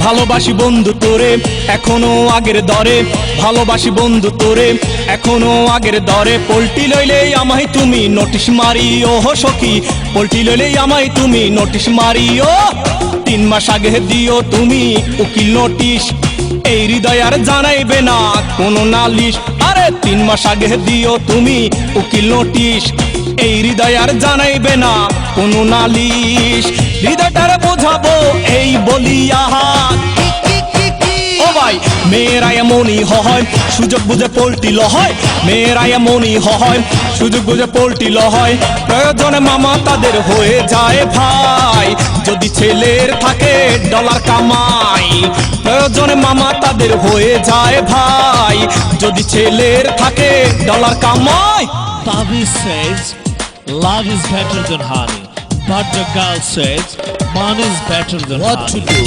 ভালোবাসি বন্ধু তোরে এখনো আগের দরে, ভালোবাসি বন্ধু তোরে এখনো আগের দরে। পোল্টি লইলেই আমায় তুমি নোটিশ মারি ও সখী, পোল্টি লইলেই আমায় তুমি নোটিশ মারি ও। 3 মাস আগে দিও তুমি উকিল নোটিশ, এই হৃদয় আর জানাইবে না কোনো নালিশ। আরে 3 মাস আগে দিও তুমি উকিল নোটিশ, এই হৃদয় আর জানাইবে না কোনো নালিশ। হৃদয়টার বোঝাবো এই বলিয়া ও ভাই, মেয়েরা এমনই হয় সুযোগ বুঝে পোল্টি লয়, মেয়েরা এমনই হয় সুযোগ বুঝে পোল্টি লয়। প্রয়োজনে মামা তাদের হয়ে যায় ভাই, যদি ছেলের থাকে ডলার কামাই। প্রয়োজনে মামা তাদের হয়ে যায় ভাই, যদি ছেলের থাকে ডলার কামাই। Taviz says love is better than honey, but the girl says money is better than What honey. to do?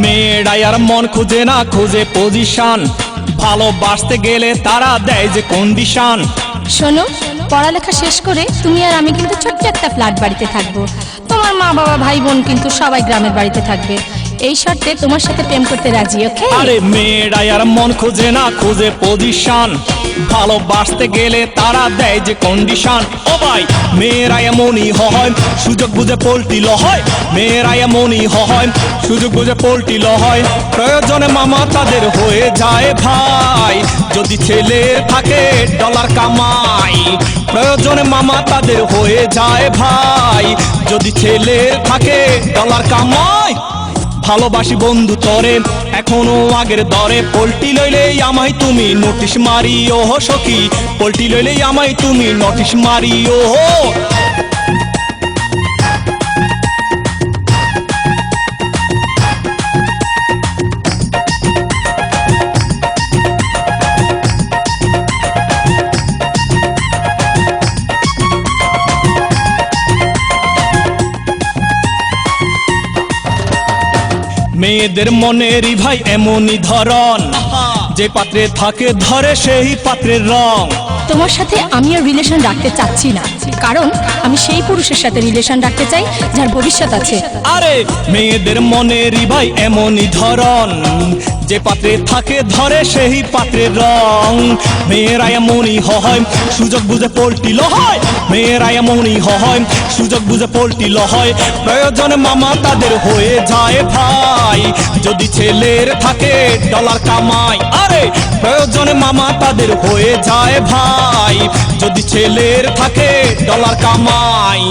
মেয়েরাই আর মন খুঁজে না, খুঁজে পজিশন, ভালোবাসতে গেলে তারা দেয় যে কন্ডিশন। শোনো, পড়ালেখা শেষ করে তুমি আর আমি কিন্তু ছোট্ট একটা ফ্ল্যাট বাড়িতে থাকবো। তোমার মা বাবা ভাই বোন কিন্তু সবাই গ্রামের বাড়িতে থাকবে। এই শর্তে তোমার সাথে প্রেম করতে রাজি, ওকে? আরে মেয়েরাই আর মন খুঁজে না, খুঁজে পজিশন, ভালোবাসতে গেলে তারা দেয় যে কন্ডিশন। ও ভাই, মেয়েরা এমনই হয় সুযোগ বুঝে পোল্টি লয়, মেয়েরা এমনই হয় সুযোগ বুঝে পোল্টি লয়। প্রয়োজনে মামা তাদের হয়ে যায় ভাই, যদি ছেলের থাকে ডলার কামাই। প্রয়োজনে মামা তাদের হয়ে যায় ভাই, যদি ছেলের থাকে ডলার কামাই। ভালোবাসি বন্ধু তরে এখনো আগের দরে, পোল্টি লইলেই আমায় তুমি নোটিশ মারি ও সখী, পোল্টি লইলেই আমায় তুমি নোটিশ মারি ও। মেয়েদের মনেরই ভাই এমনই ধরন, যে পাত্রে থাকে ধরে সেই পাত্রের রং। তোমার সাথে আমি আর রিলেশন রাখতে চাচ্ছি না, কারণ আমি সেই পুরুষের সাথে রিলেশন রাখতে চাই যার ভবিষ্যৎ আছে। আরে মেয়েদের মনেরই ভাই এমনই ধরন, যে পাত্রে থাকে ধরে সেই পাত্রের রং। মেয়েরা এমনই হয় সুযোগ বুঝে পোল্টি লয়, মেয়েরা এমনই হয় সুযোগ বুঝে পোল্টি লয়। প্রয়োজনে মামা তাদের হয়ে যায় ভাই, যদি ছেলের থাকে ডলার কামাই। আরে প্রয়োজনে মামা তাদের হয়ে যায় ভাই, যদি ছেলের থাকে ডলার কামাই।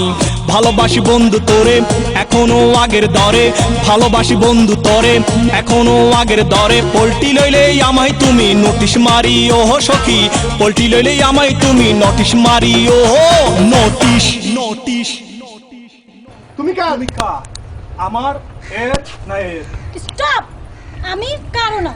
ভালোবাসি বন্ধু তোরে এখনো আগের দরে, ভালোবাসি বন্ধু তোরে এখনো আগের দরে। পোল্টি লইলেই আমায় তুমি নোটিশ মারি ও সখী, পোল্টি লইলেই আমায় তুমি নোটিশ মারি ও। নোটিশ নোটিশ তুমি কার? আমার এর না এর? স্টপ! আমি কারো না।